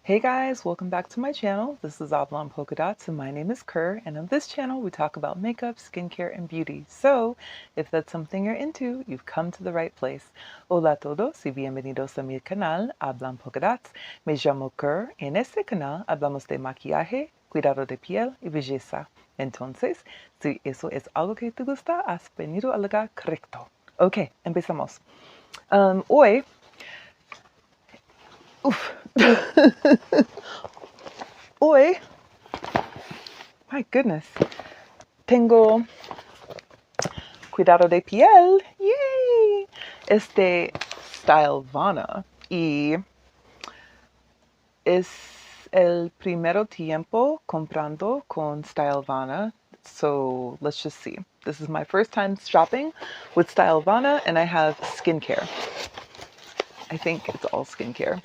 Hey guys, welcome back to my channel. This is Oblong Polka Dots and my name is Kerr, and on this channel we talk about makeup, skincare, and beauty. So, if that's something you're into, you've come to the right place. Hola a todos y bienvenidos a mi canal Oblong Polka Dots. Me llamo Kerr. En este canal hablamos de maquillaje, cuidado de piel y belleza. Entonces, si eso es algo que te gusta, has venido al lugar correcto. Ok, empezamos. Hoy Uf. Hoy, my goodness, tengo cuidado de piel, yay, Stylevana y es el primero tiempo comprando con Stylevana, so let's just see. This is my first time shopping with Stylevana and I have skincare. I think it's all skincare.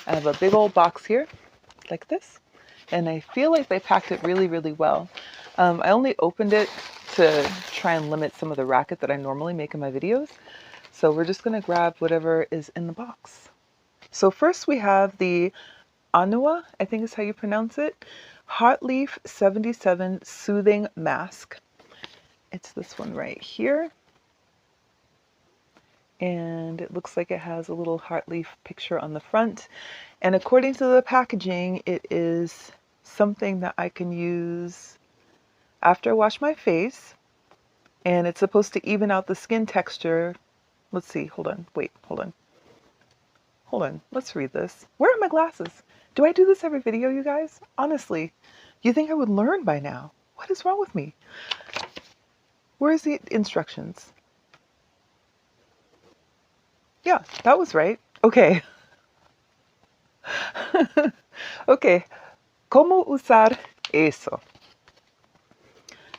I have a big old box here, like this, and I feel like they packed it really, really well. I only opened it to try and limit some of the racket that I normally make in my videos. So we're just going to grab whatever is in the box. So first we have the Anua, I think is how you pronounce it, Heartleaf 77 Soothing Mask. It's this one right here. And it looks like it has a little heart leaf picture on the front. And according to the packaging, it is something that I can use after I wash my face. And it's supposed to even out the skin texture. Let's see, hold on, wait, hold on, let's read this. Where are my glasses? Do I do this every video, you guys? Honestly, you think I would learn by now. What is wrong with me? Where's the instructions? Yeah, that was right. Okay. Ok. ¿Cómo usar eso?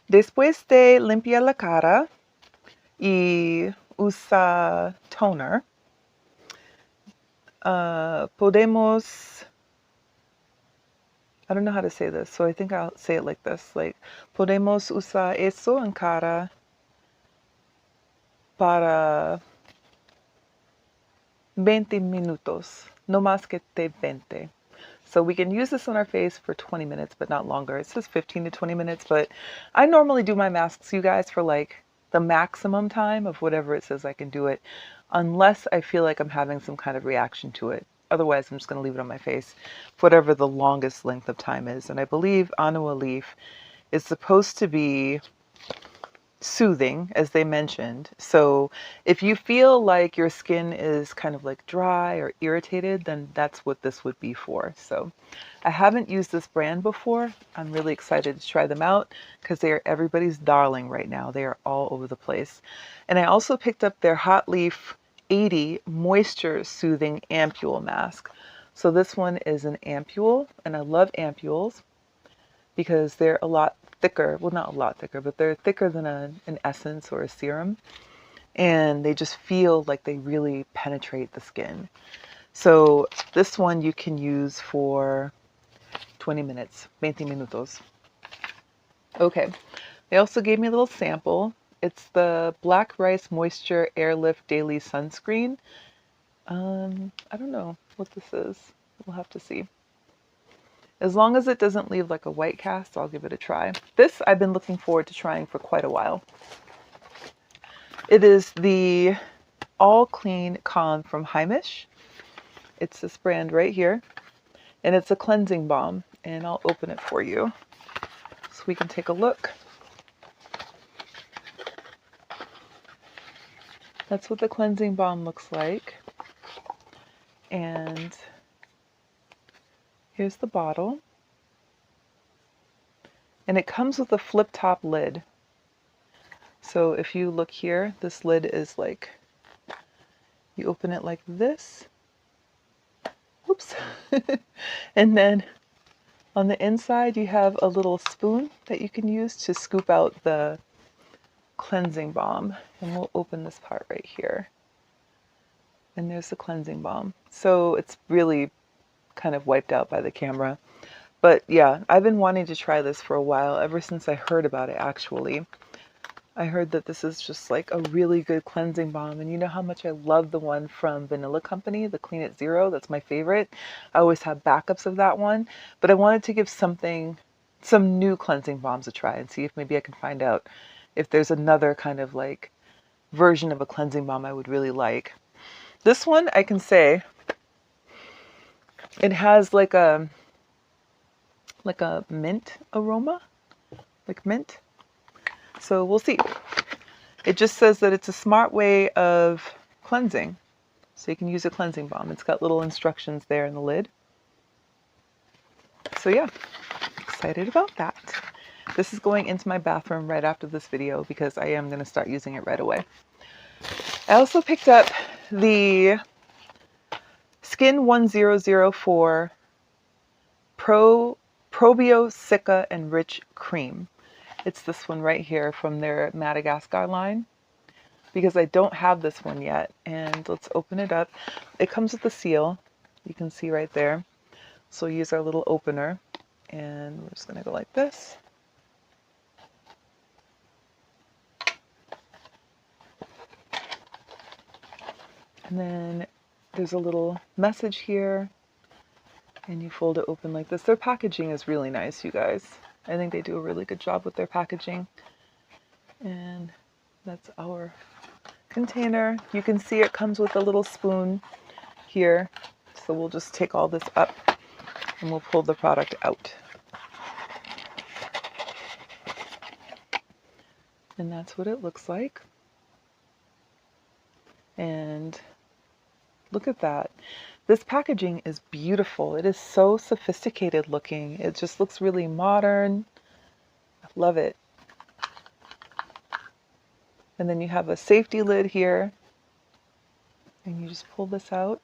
Después de limpiar la cara y usar toner, podemos, I don't know how to say this, so I think I'll say it like this, like, podemos usar eso en cara para 20 minutos, no más que 20. So we can use this on our face for 20 minutes, but not longer. It says 15 to 20 minutes, but I normally do my masks, you guys, for like the maximum time of whatever it says I can do it, unless I feel like I'm having some kind of reaction to it. Otherwise, I'm just going to leave it on my face for whatever the longest length of time is. And I believe Anua leaf is supposed to be soothing, as they mentioned. So if you feel like your skin is kind of like dry or irritated, then that's what this would be for. So I haven't used this brand before. I'm really excited to try them out because they are everybody's darling right now. They are all over the place. And I also picked up their Heartleaf 80 Moisture Soothing Ampule Mask. So this one is an ampule, and I love ampules because they're a lot thicker. Well, not a lot thicker, but they're thicker than an essence or a serum. And they just feel like they really penetrate the skin. So this one you can use for 20 minutes, 20 minutos. Okay, they also gave me a little sample. It's the Black Rice Moisture Airlift Daily Sunscreen. I don't know what this is. We'll have to see. As long as it doesn't leave like a white cast, I'll give it a try. This I've been looking forward to trying for quite a while. It is the All Clean Con from Heimish. It's this brand right here. And it's a cleansing balm. And I'll open it for you so we can take a look. That's what the cleansing balm looks like. And here's the bottle. And it comes with a flip top lid. So if you look here, this lid is like, you open it like this. Whoops. And then on the inside, you have a little spoon that you can use to scoop out the cleansing balm. And we'll open this part right here. And there's the cleansing balm. So it's really kind of wiped out by the camera. But yeah, I've been wanting to try this for a while, ever since I heard about it actually. I heard that this is just like a really good cleansing balm, and you know how much I love the one from Vanilla Company, the Clean It Zero. That's my favorite. I always have backups of that one, but I wanted to give some new cleansing balms a try and see if maybe I can find out if there's another kind of like version of a cleansing balm I would really like. This one, I can say it has like a mint aroma, like mint. So we'll see. It just says that it's a smart way of cleansing. So you can use a cleansing balm. It's got little instructions there in the lid. So yeah, excited about that. This is going into my bathroom right after this video because I am going to start using it right away. I also picked up the SKIN1004 Probio-cica Enrich cream. It's this one right here from their Madagascar line, because I don't have this one yet. And let's open it up. It comes with a seal, you can see right there. So we'll use our little opener, and we're just going to go like this. And then there's a little message here, and you fold it open like this. Their packaging is really nice, you guys. I think they do a really good job with their packaging. And that's our container. You can see it comes with a little spoon here. So we'll just take all this up and we'll pull the product out. And that's what it looks like. And look at that. This packaging is beautiful. It is so sophisticated looking. It just looks really modern. I love it. And then you have a safety lid here. And you just pull this out.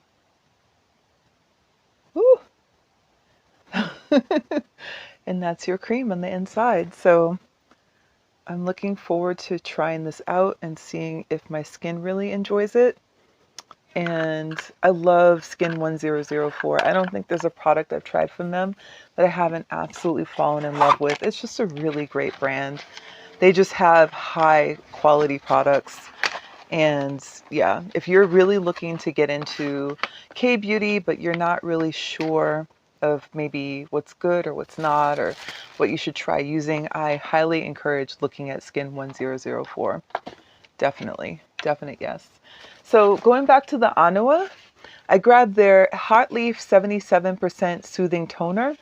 Woo! And that's your cream on the inside. So I'm looking forward to trying this out and seeing if my skin really enjoys it. And I love SKIN1004. I don't think there's a product I've tried from them that I haven't absolutely fallen in love with. It's just a really great brand. They just have high quality products. And yeah, if you're really looking to get into K-beauty, but you're not really sure of maybe what's good or what's not, or what you should try using, I highly encourage looking at SKIN1004. Definitely, definite yes. So going back to the Anua, I grabbed their Heartleaf 77% Soothing Toner.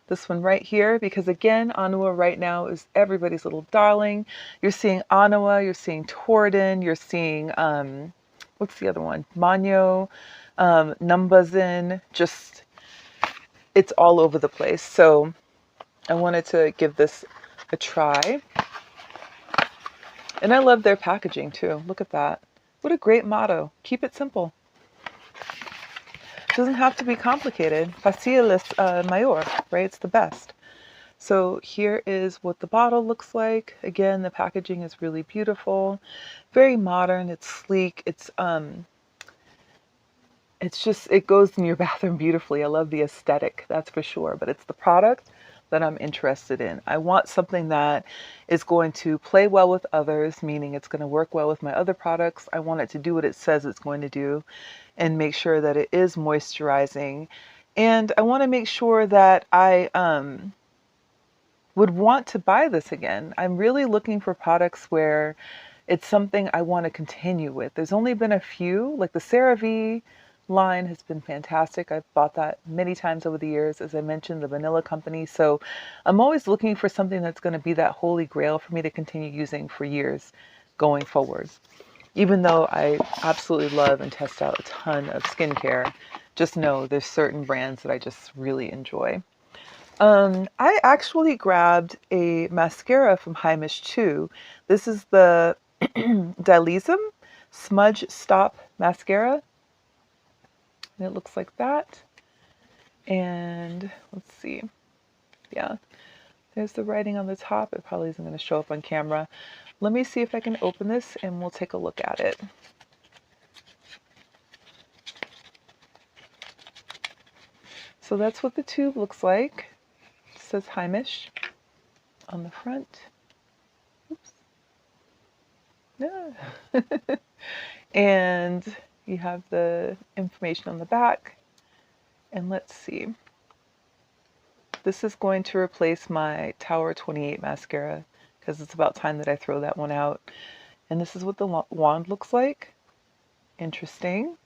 This one right here, because again, Anua right now is everybody's little darling. You're seeing Anua, you're seeing Torden, you're seeing, what's the other one? Manyo, Numbuzin, just, it's all over the place. So I wanted to give this a try. And I love their packaging too. Look at that. What a great motto. Keep it simple. It doesn't have to be complicated. Fácil es mayor, right? It's the best. So here is what the bottle looks like. Again, the packaging is really beautiful, very modern. It's sleek. It's just, it goes in your bathroom beautifully. I love the aesthetic, that's for sure. But it's the product that I'm interested in. I want something that is going to play well with others, meaning it's going to work well with my other products. I want it to do what it says it's going to do and make sure that it is moisturizing. And I want to make sure that I would want to buy this again. I'm really looking for products where it's something I want to continue with. There's only been a few, like the CeraVe line has been fantastic. I've bought that many times over the years, as I mentioned, the Vanilla Company. So I'm always looking for something that's going to be that holy grail for me to continue using for years going forward. Even though I absolutely love and test out a ton of skincare, just know there's certain brands that I just really enjoy. I actually grabbed a mascara from Heimish too. This is the Dilism Smudge Stop Mascara. And it looks like that. And let's see. Yeah, there's the writing on the top. It probably isn't going to show up on camera. Let me see if I can open this and we'll take a look at it. So that's what the tube looks like. It says Heimish on the front. Oops. Yeah. And you have the information on the back. And let's see. This is going to replace my Tower 28 mascara because it's about time that I throw that one out. And this is what the wand looks like. Interesting.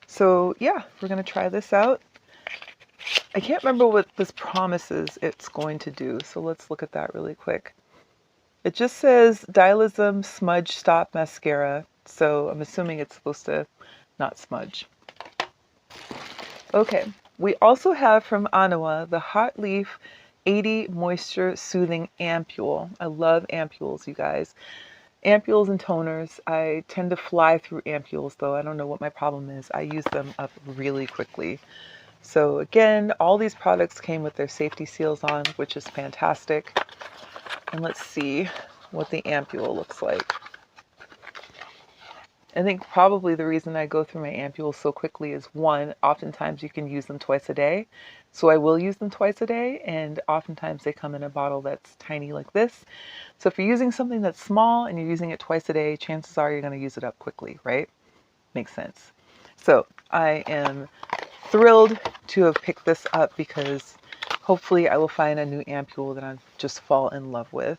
So yeah, we're going to try this out. I can't remember what this promises it's going to do, so let's look at that really quick. It just says Dialism Smudge Stop Mascara, so I'm assuming it's supposed to not smudge. Okay, we also have from Anua the Heartleaf 80 Moisture Soothing Ampule. I love ampules, you guys. Ampules and toners, I tend to fly through ampules though. I don't know what my problem is. I use them up really quickly. So again, all these products came with their safety seals on, which is fantastic. And let's see what the ampule looks like. I think probably the reason I go through my ampules so quickly is one, oftentimes you can use them twice a day. So I will use them twice a day, and oftentimes they come in a bottle that's tiny like this. So if you're using something that's small and you're using it twice a day, chances are you're going to use it up quickly, right? Makes sense. So I am thrilled to have picked this up because hopefully I will find a new ampule that I just fall in love with.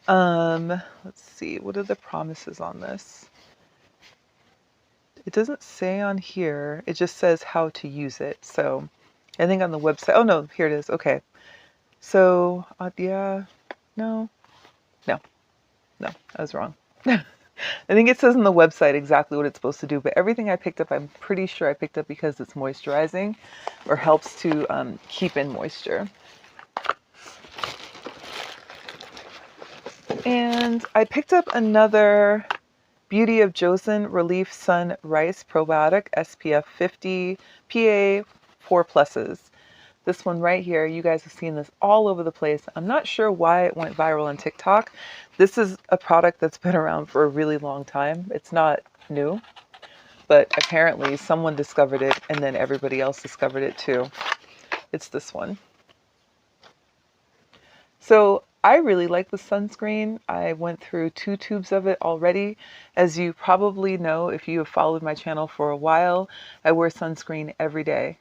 Let's see, what are the promises on this? It doesn't say on here, it just says how to use it. So I think on the website, oh no, here it is. Okay. So, yeah, no, I was wrong. I think it says on the website exactly what it's supposed to do, but everything I picked up, I'm pretty sure I picked up because it's moisturizing or helps to keep in moisture. And I picked up another Beauty of Joseon Relief Sun Rice Probiotic SPF 50 PA 4+. This one right here, you guys have seen this all over the place. I'm not sure why it went viral on TikTok. This is a product that's been around for a really long time. It's not new, but apparently someone discovered it and then everybody else discovered it too. It's this one. So I really like the sunscreen. I went through 2 tubes of it already. As you probably know, if you have followed my channel for a while, I wear sunscreen every day.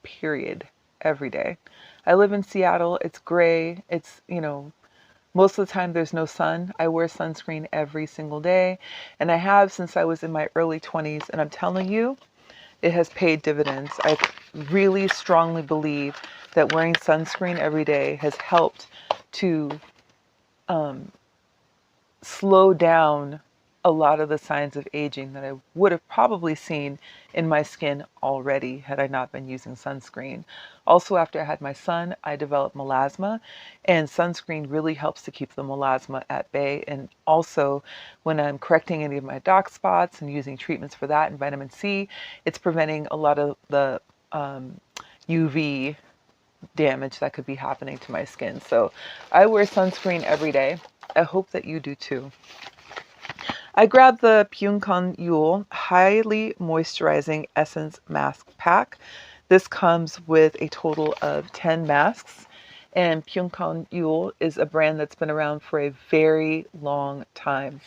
Period. Every day. I live in Seattle. It's gray. It's, you know, most of the time there's no sun. I wear sunscreen every single day. And I have since I was in my early 20s. And I'm telling you, it has paid dividends. I really strongly believe that wearing sunscreen every day has helped to slow down a lot of the signs of aging that I would have probably seen in my skin already had I not been using sunscreen. Also, after I had my son, I developed melasma, and sunscreen really helps to keep the melasma at bay. And also, when I'm correcting any of my dark spots and using treatments for that and vitamin C, it's preventing a lot of the UV damage that could be happening to my skin. So I wear sunscreen every day. I hope that you do too. I grabbed the Beauty Highly Moisturizing Essence Mask Pack. This comes with a total of 10 masks. And Beauty is a brand that's been around for a very long time.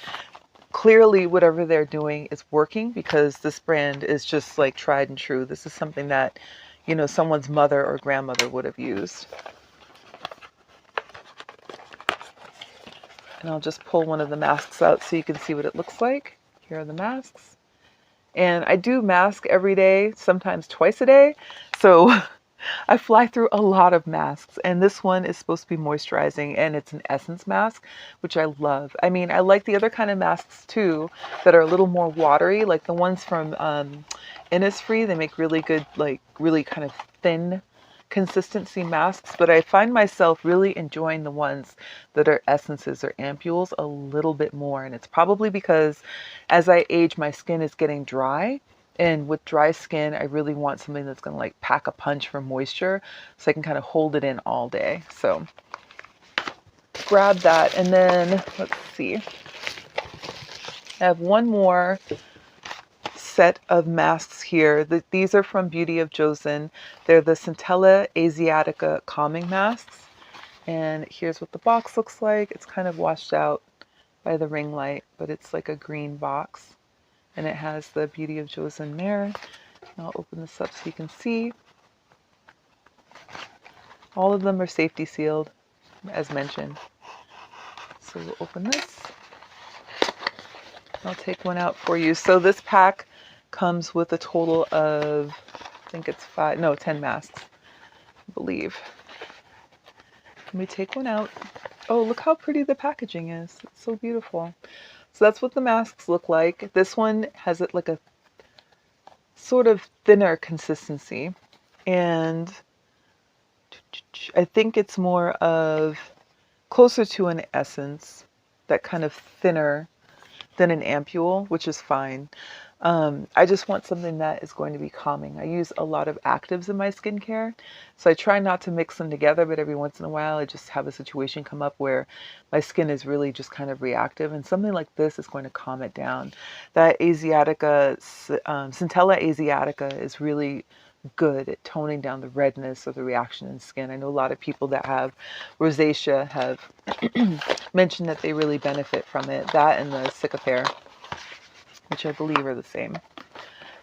Clearly, whatever they're doing is working because this brand is just like tried and true. This is something that, you know, someone's mother or grandmother would have used. And I'll just pull one of the masks out so you can see what it looks like. Here are the masks. And I do mask every day, sometimes twice a day. So I fly through a lot of masks. And this one is supposed to be moisturizing and it's an essence mask, which I love. I mean, I like the other kind of masks too that are a little more watery, like the ones from Innisfree. They make really good, like really kind of thin consistency masks, but I find myself really enjoying the ones that are essences or ampules a little bit more. And it's probably because as I age, my skin is getting dry. And with dry skin, I really want something that's going to like pack a punch for moisture so I can kind of hold it in all day. So grab that. And then let's see. I have one more set of masks here. These are from Beauty of Joseon. They're the Centella Calming Masks. And here's what the box looks like. It's kind of washed out by the ring light, but it's like a green box. And it has the Beauty of Joseon there. I'll open this up so you can see. All of them are safety sealed, as mentioned. So we'll open this. I'll take one out for you. So this pack comes with a total of, I think it's 10 masks, I believe. Let me take one out. Oh, look how pretty the packaging is. It's so beautiful. So that's what the masks look like. This one has it like a sort of thinner consistency. And I think it's more of closer to an essence, that kind of thinner than an ampule, which is fine. I just want something that is going to be calming. I use a lot of actives in my skincare, so I try not to mix them together, but every once in a while I just have a situation come up where my skin is really just kind of reactive, and something like this is going to calm it down. That Asiatica, Centella Asiatica is really good at toning down the redness or the reaction in skin. I know a lot of people that have rosacea have mentioned that they really benefit from it. That and the Cica, which I believe are the same.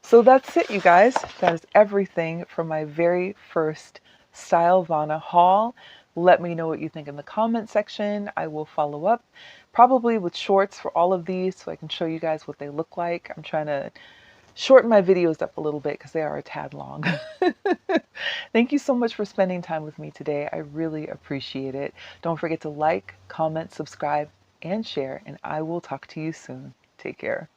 So that's it, you guys. That is everything from my very first Stylevana haul. Let me know what you think in the comment section. I will follow up probably with shorts for all of these so I can show you guys what they look like. I'm trying to shorten my videos up a little bit because they are a tad long. Thank you so much for spending time with me today. I really appreciate it. Don't forget to like, comment, subscribe, and share, and I will talk to you soon. Take care.